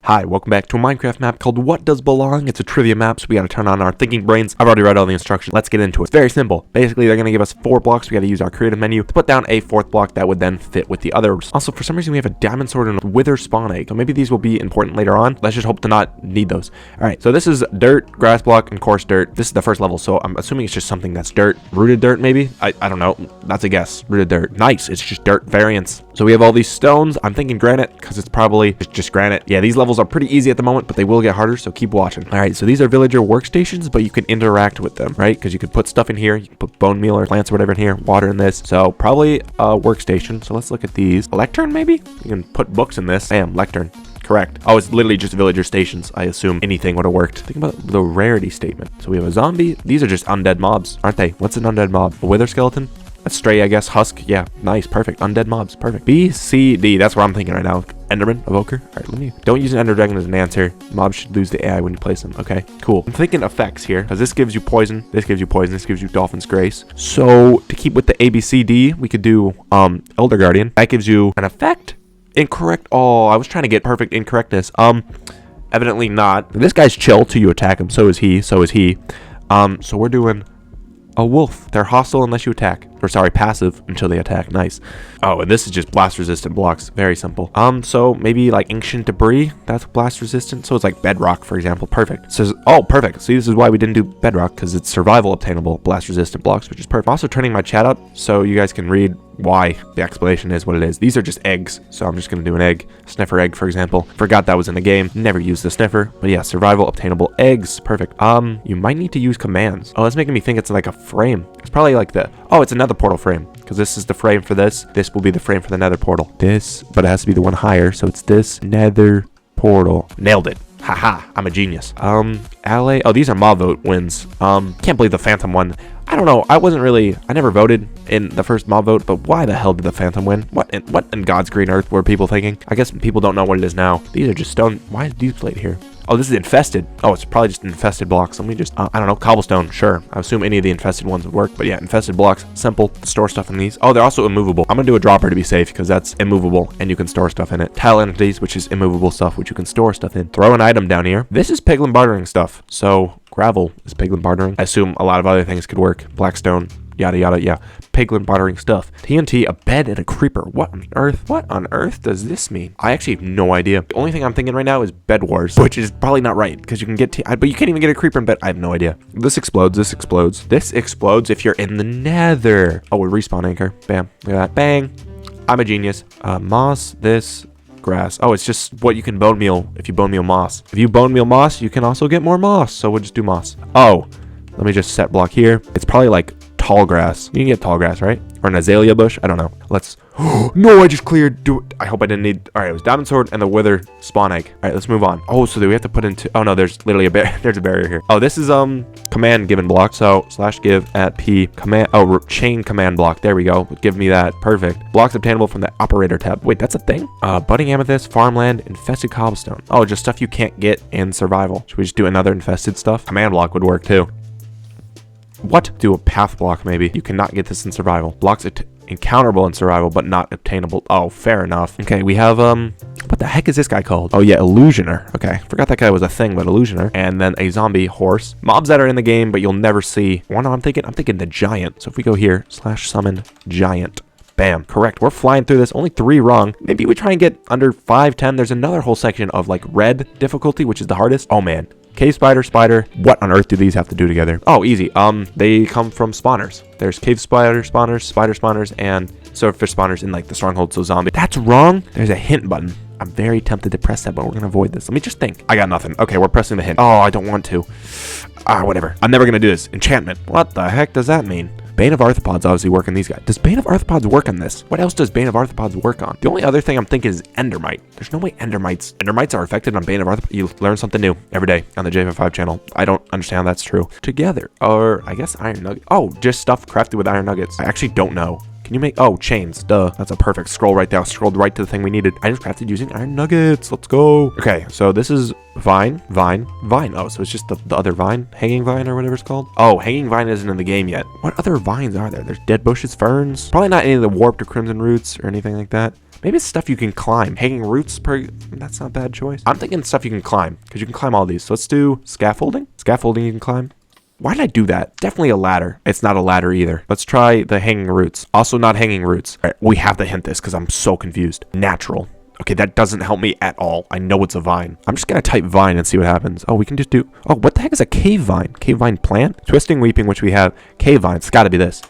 Hi, welcome back to a Minecraft map called What Does Belong? It's a trivia map, so we gotta turn on our thinking brains. I've already read all the instructions. Let's get into it. It's very simple. Basically, they're gonna give us 4 blocks. We gotta use our creative menu to put down a 4th block that would then fit with the others. Also, for some reason, we have a diamond sword and a wither spawn egg. So maybe these will be important later on. Let's just hope to not need those. Alright, so this is dirt, grass block, and coarse dirt. This is the first level, so I'm assuming it's just something that's dirt. Rooted dirt, maybe? I don't know. That's a guess. Rooted dirt. Nice. It's just dirt variants. So we have all these stones. I'm thinking granite, because it's probably just granite. Yeah, these levels are pretty easy at the moment, but they will get harder, so keep watching. All right, so these are villager workstations, but you can interact with them, right? Because you could put stuff in here. You can put bone meal or plants or whatever in here, water in this. So probably a workstation. So let's look at these. A lectern, maybe? You can put books in this. Bam, lectern. Correct. Oh, it's literally just villager stations. I assume anything would have worked. Think about the rarity statement. So we have a zombie. These are just undead mobs, aren't they? What's an undead mob? A wither skeleton? A stray, I guess. Husk. Yeah, nice. Perfect. Undead mobs. Perfect. B, C, D. That's what I'm thinking right now. Enderman, evoker. All right, let me. Don't use an ender dragon as an answer. Mobs should lose the AI when you place them. Okay, cool. I'm thinking effects here, because this gives you poison. This gives you poison. This gives you Dolphin's Grace. So to keep with the A, B, C, D, we could do Elder Guardian. That gives you an effect. Incorrect. Oh, I was trying to get perfect incorrectness. Evidently not. This guy's chill till you attack him. So is he. So is he. So we're doing a wolf. They're hostile unless you attack. Or sorry, passive until they attack. Nice. Oh, and this is just blast resistant blocks. Very simple. So maybe like ancient debris. That's blast resistant. So it's like bedrock, for example. Perfect. So oh, perfect. See, this is why we didn't do bedrock, because it's survival obtainable blast resistant blocks, which is perfect. I'm also turning my chat up so you guys can read why the explanation is what it is. These are just eggs, so I'm just gonna do an egg. Sniffer egg, for example. Forgot that was in the game. Never used the sniffer, but yeah, survival obtainable eggs. Perfect. You might need to use commands. Oh, that's making me think it's like a frame. It's probably like the, oh, it's another portal frame, because this is the frame for this. This will be the frame for the nether portal. This, but it has to be the one higher, so it's this nether portal. Nailed it. Haha, I'm a genius. Alley. Oh, these are mob vote wins. Can't believe the phantom won. I don't know. I never voted in the first mob vote, but why the hell did the phantom win? What in God's green earth were people thinking? I guess people don't know what it is now. These are just stone. Why is deep slate here? Oh, this is infested. Oh, it's probably just infested blocks. Let me just, I don't know, cobblestone. Sure. I assume any of the infested ones would work, but yeah, infested blocks. Simple. Store stuff in these. Oh, they're also immovable. I'm gonna do a dropper to be safe, because that's immovable and you can store stuff in it. Tile entities, which is immovable stuff, which you can store stuff in. Throw an item down here. This is piglin bartering stuff. So gravel is piglin bartering. I assume a lot of other things could work. Blackstone. Yada yada, yeah. Piglin bartering stuff. TNT, a bed, and a creeper. What on earth? What on earth does this mean? I actually have no idea. The only thing I'm thinking right now is bed wars, which is probably not right, because you can get but you can't even get a creeper in bed. I have no idea. This explodes. This explodes. This explodes if you're in the nether. Oh, a respawn anchor. Bam. Look at that. Bang. I'm a genius. Moss. This. Grass. Oh, it's just what you can bone meal if you bone meal moss. If you bone meal moss, you can also get more moss. So we'll just do moss. Oh, let me just set block here. It's probably like tall grass. You can get tall grass, right? Or an azalea bush. I don't know. Let's. No, I just cleared. I hope I didn't need. All right, it was diamond sword and the wither spawn egg. All right, let's move on. Oh, so do we have to put into? Oh no, there's literally a there's a barrier here. Oh, this is command given block. So /give at p command. Oh, chain command block. There we go. Give me that. Perfect. Blocks obtainable from the operator tab. Wait, that's a thing. Budding amethyst, farmland, infested cobblestone. Oh, just stuff you can't get in survival. Should we just do another infested stuff? Command block would work too. What? Do a path block, maybe. You cannot get this in survival. Blocks encounterable in survival, but not obtainable. Oh, fair enough. Okay, we have, what the heck is this guy called? Oh, yeah, illusioner. Okay, forgot that guy was a thing, but illusioner. And then a zombie horse. Mobs that are in the game, but you'll never see. One I'm thinking the giant. So if we go here, /summon giant. Bam. Correct. We're flying through this. Only 3 wrong. Maybe we try and get under 5, 10. There's another whole section of, like, red difficulty, which is the hardest. Oh, man. Cave spider. What on earth do these have to do together? Oh, easy. They come from spawners. There's cave spider spawners, spider spawners, and swordfish spawners in like the stronghold. So zombie. That's wrong. There's a hint button. I'm very tempted to press that, but we're gonna avoid this. Let me just think. I got nothing. Okay, we're pressing the hint. Oh, I don't want to. Whatever. I'm never gonna do this. Enchantment. What the heck does that mean? Bane of Arthropods obviously work on these guys. Does Bane of Arthropods work on this? What else does Bane of Arthropods work on? The only other thing I'm thinking is Endermite. There's no way Endermites are affected on Bane of Arthropods. You learn something new every day on the JF5 channel. I don't understand how that's true. Together. Or I guess iron nugget. Oh, just stuff crafted with iron nuggets. I actually don't know. Can you make, oh, chains, duh. That's a perfect scroll right there. Scrolled right to the thing we needed. I just crafted using iron nuggets. Let's go. Okay, so this is vine. Oh, so it's just the other vine, hanging vine or whatever it's called. Oh, hanging vine isn't in the game yet. What other vines are there? There's dead bushes, ferns. Probably not any of the warped or crimson roots or anything like that. Maybe it's stuff you can climb. Hanging roots, that's not a bad choice. I'm thinking stuff you can climb, because you can climb all these. So let's do scaffolding. Scaffolding you can climb. Why did I do that? Definitely a ladder. It's not a ladder either. Let's try the hanging roots. Also not hanging roots. All right, we have to hint this because I'm so confused. Natural. Okay, that doesn't help me at all. I know it's a vine. I'm just going to type vine and see what happens. Oh, we can just do... Oh, what the heck is a cave vine? Cave vine plant? Twisting weeping, which we have. Cave vine. It's got to be this.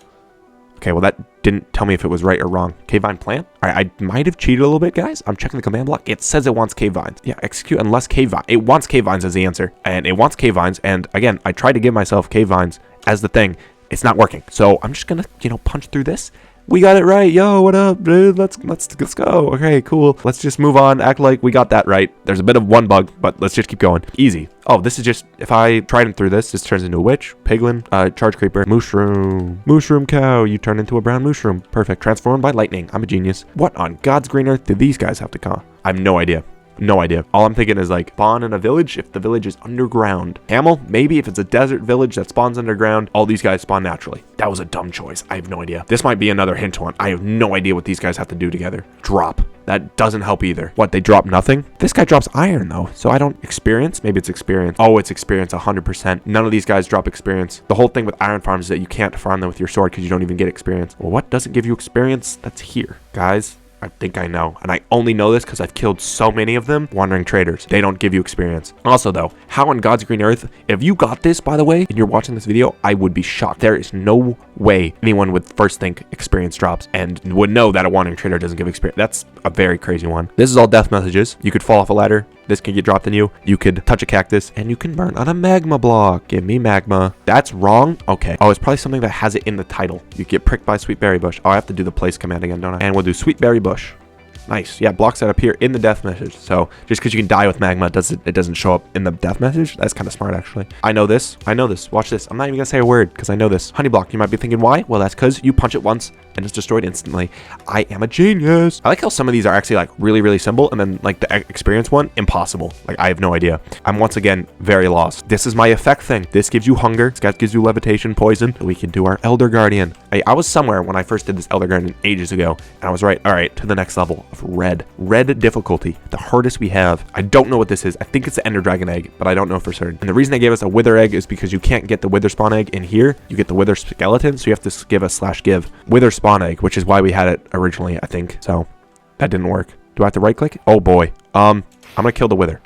Okay, well, that didn't tell me if it was right or wrong. Cave vine plant? All right, I might have cheated a little bit, guys. I'm checking the command block. It says it wants cave vines. Yeah, execute unless cave vine. It wants cave vines as the answer. And it wants cave vines. And again, I tried to give myself cave vines as the thing. It's not working. So I'm just going to, punch through this. We got it right. Yo, what up, dude? Let's go. Okay, cool. Let's just move on. Act like we got that right. There's a bit of one bug, but let's just keep going. Easy. Oh, this is just, if I tried through this turns into a witch, piglin, charge creeper, mushroom cow. You turn into a brown mushroom. Perfect. Transformed by lightning. I'm a genius. What on God's green earth did these guys have to come? I have no idea. No idea. All I'm thinking is like spawn in a village if the village is underground. Camel, maybe if it's a desert village that spawns underground, all these guys spawn naturally. That was a dumb choice. I have no idea. This might be another hint one. I have no idea what these guys have to do together. Drop. That doesn't help either. What, they drop nothing? This guy drops iron though, so I don't experience. Maybe it's experience. Oh, it's experience 100%. None of these guys drop experience. The whole thing with iron farms is that you can't farm them with your sword because you don't even get experience. Well, what doesn't give you experience? That's here. Guys, I think I know. And I only know this because I've killed so many of them. Wandering traders. They don't give you experience. Also though, how on God's green earth, if you got this, by the way, and you're watching this video, I would be shocked. There is no way anyone would first think experience drops and would know that a wandering trader doesn't give experience. That's a very crazy one. This is all death messages. You could fall off a ladder. This can get dropped on you. You could touch a cactus and you can burn on a magma block. Give me magma. That's wrong. Okay. Oh, it's probably something that has it in the title. You get pricked by sweet berry bush. Oh, I have to do the place command again, don't I? And we'll do sweet berry bush. Nice. Yeah, blocks that appear in the death message. So just because you can die with magma, it doesn't show up in the death message. That's kind of smart, actually. I know this. I know this. Watch this. I'm not even going to say a word because I know this. Honey block. You might be thinking, why? Well, that's because you punch it once and it's destroyed instantly. I am a genius. I like how some of these are actually like really, really simple. And then like the experience one, impossible. Like I have no idea. I'm once again very lost. This is my effect thing. This gives you hunger. This guy gives you levitation, poison. We can do our Elder Guardian. I was somewhere when I first did this Elder Guardian ages ago. And I was right. All right, to the next level of red difficulty, the hardest we have. I don't know what this is. I think it's the Ender Dragon egg, but I don't know for certain. And the reason they gave us a wither egg is because you can't get the wither spawn egg in here. You get the wither skeleton, so you have to give a /give wither spawn egg, which is why we had it originally, I think. So that didn't work. Do I have to right click? Oh boy. I'm gonna kill the wither.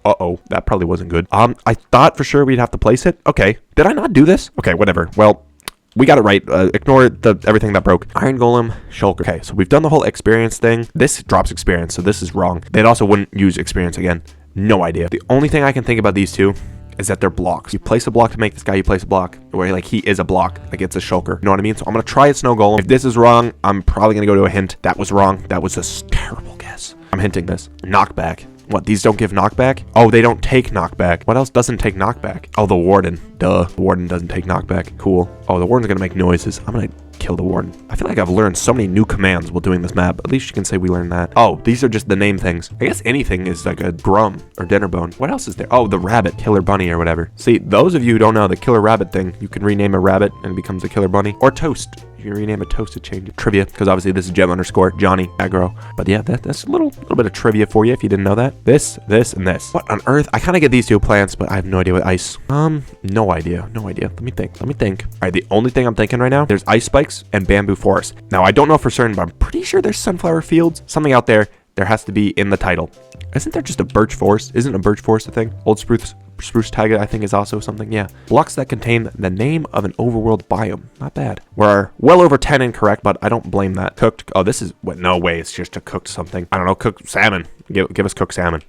Uh-oh, that probably wasn't good. I thought for sure we'd have to place it. Okay, did I not do this? Okay, whatever. Well, we got it right. Ignore everything that broke. Iron Golem, Shulker. Okay, so we've done the whole experience thing. This drops experience, so this is wrong. They also wouldn't use experience again. No idea. The only thing I can think about these two is that they're blocks. You place a block to make this guy, you place a block where like he is a block, like it's a shulker. You know what I mean? So I'm gonna try a snow golem. If this is wrong, I'm probably gonna go to a hint. That was wrong. That was a terrible guess. I'm hinting this. Knockback. What, these don't give knockback? Oh, they don't take knockback. What else doesn't take knockback? Oh, the warden. Duh. The warden doesn't take knockback. Cool. Oh, the warden's gonna make noises. I'm gonna kill the warden. I feel like I've learned so many new commands while doing this map. At least you can say we learned that. Oh, these are just the name things. I guess anything is like a drum or dinner bone. What else is there? Oh, the rabbit, killer bunny or whatever. See, those of you who don't know the killer rabbit thing, you can rename a rabbit and it becomes a killer bunny. Or toast. You can rename a toast to change it. Trivia, because obviously this is Johnny aggro. But yeah, that's a little bit of trivia for you if you didn't know that. This, and this. What on earth? I kind of get these two plants, but I have no idea what ice. No idea. Let me think. All right, the only thing I'm thinking right now, there's ice spikes and bamboo forest. Now, I don't know for certain, but I'm pretty sure there's sunflower fields. Something out there has to be in the title. Isn't there just a birch forest? Isn't a birch forest a thing? Old spruce taiga, I think, is also something. Yeah. Blocks that contain the name of an overworld biome. Not bad. We're well over 10 incorrect, but I don't blame that. Cooked. Oh, this is what? No way. It's just a cooked something. I don't know. Cooked salmon. Give us cooked salmon.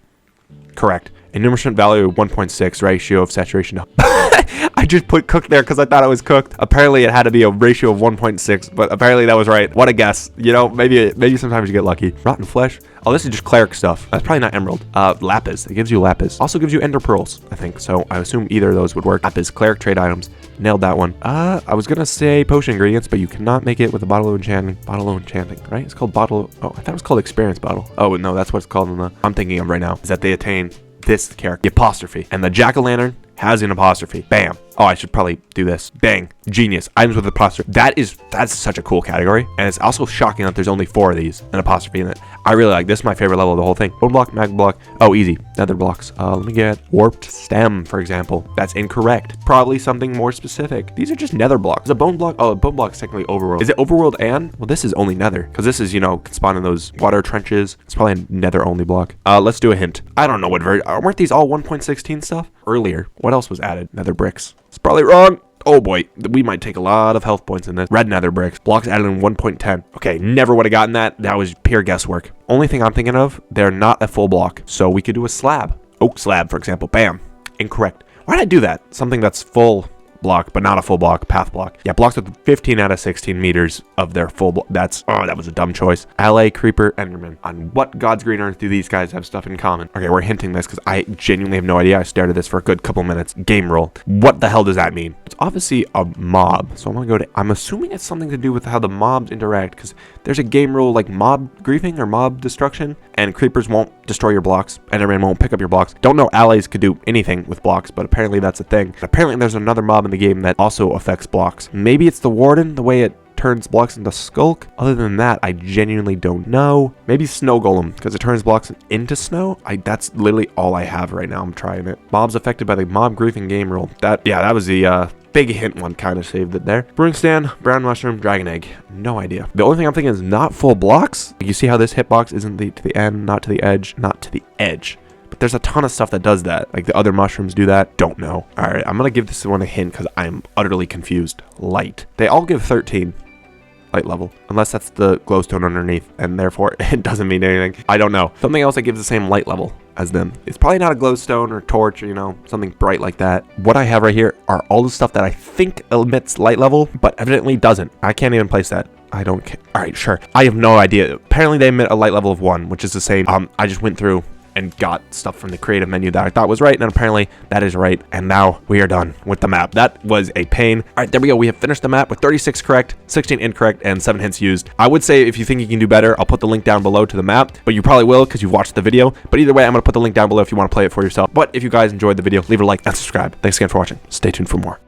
Correct. Enumerative value of 1.6 ratio of saturation to I just put cooked there because I thought it was cooked. Apparently it had to be a ratio of 1.6, but apparently that was right. What a guess. You know, maybe sometimes you get lucky. Rotten flesh. Oh, this is just cleric stuff. That's probably not emerald. Lapis. It gives you lapis. Also gives you ender pearls, I think. So I assume either of those would work. Lapis, cleric trade items. Nailed that one. I was gonna say potion ingredients, but you cannot make it with a bottle of enchanting. Bottle of enchanting, right? It's called bottle. Oh, I thought it was called experience bottle. Oh, no, that's what it's called in the I'm thinking of right now. Is that they attain this character, the apostrophe, and the jack-o'-lantern has an apostrophe. Bam. Oh, I should probably do this. Bang. Genius. Items with apostrophe. That's such a cool category. And it's also shocking that there's only 4 of these, an apostrophe in it. I really like this. Is my favorite level of the whole thing. Bone block, mag block. Oh, easy. Nether blocks. Let me get warped stem, for example. That's incorrect. Probably something more specific. These are just nether blocks. A bone block. Oh, a bone block is technically overworld. Is it overworld and? Well, this is only nether. Because this is, you know, can spawn in those water trenches. It's probably a nether only block. Let's do a hint. I don't know what version. Weren't these all 1.16 stuff? Earlier. What else was added? Nether bricks. It's probably wrong. Oh boy, we might take a lot of health points in this. Red nether bricks. Blocks added in 1.10. Okay, never would have gotten that. That was pure guesswork. Only thing I'm thinking of, they're not a full block. So we could do a slab. Oak slab, for example. Bam. Incorrect. Why did I do that? Something that's full block, but not a full block, path block. Yeah, blocks with 15 out of 16 meters of their full block. That was a dumb choice. LA, Creeper, Enderman. On what God's green earth do these guys have stuff in common? Okay, we're hinting this because I genuinely have no idea. I started this for a good couple minutes. Game roll. What the hell does that mean? It's obviously a mob. So I'm gonna go to, I'm assuming it's something to do with how the mobs interact, because there's a game rule like mob griefing or mob destruction, and creepers won't destroy your blocks. Enderman won't pick up your blocks. Don't know allies could do anything with blocks, but apparently that's a thing. Apparently there's another mob in the game that also affects blocks. Maybe it's the warden, the way it turns blocks into skulk. Other than that, I genuinely don't know. Maybe snow golem, because it turns blocks into snow. That's literally all I have right now. I'm trying it. Mobs affected by the mob griefing game rule. That was the big hint one. Kind of saved it there. Brewing stand, brown mushroom, dragon egg. No idea. The only thing I'm thinking is not full blocks. You see how this hitbox isn't to the end, not to the edge, not to the edge. But there's a ton of stuff that does that. Like the other mushrooms do that. Don't know. All right, I'm going to give this one a hint because I'm utterly confused. Light. They all give 13. Light level. Unless that's the glowstone underneath, and therefore it doesn't mean anything. I don't know. Something else that gives the same light level as them. It's probably not a glowstone or torch or, you know, something bright like that. What I have right here are all the stuff that I think emits light level, but evidently doesn't. I can't even place that. I don't care. All right, sure. I have no idea. Apparently they emit a light level of 1, which is the same. I just went through and got stuff from the creative menu that I thought was right, and apparently that is right. And now we are done with the map. That was a pain. All right, there we go. We have finished the map with 36 correct, 16 incorrect, and 7 hints used. I would say if you think you can do better, I'll put the link down below to the map, but you probably will because you've watched the video. But either way, I'm gonna put the link down below if you want to play it for yourself. But if you guys enjoyed the video, leave a like and subscribe. Thanks again for watching. Stay tuned for more.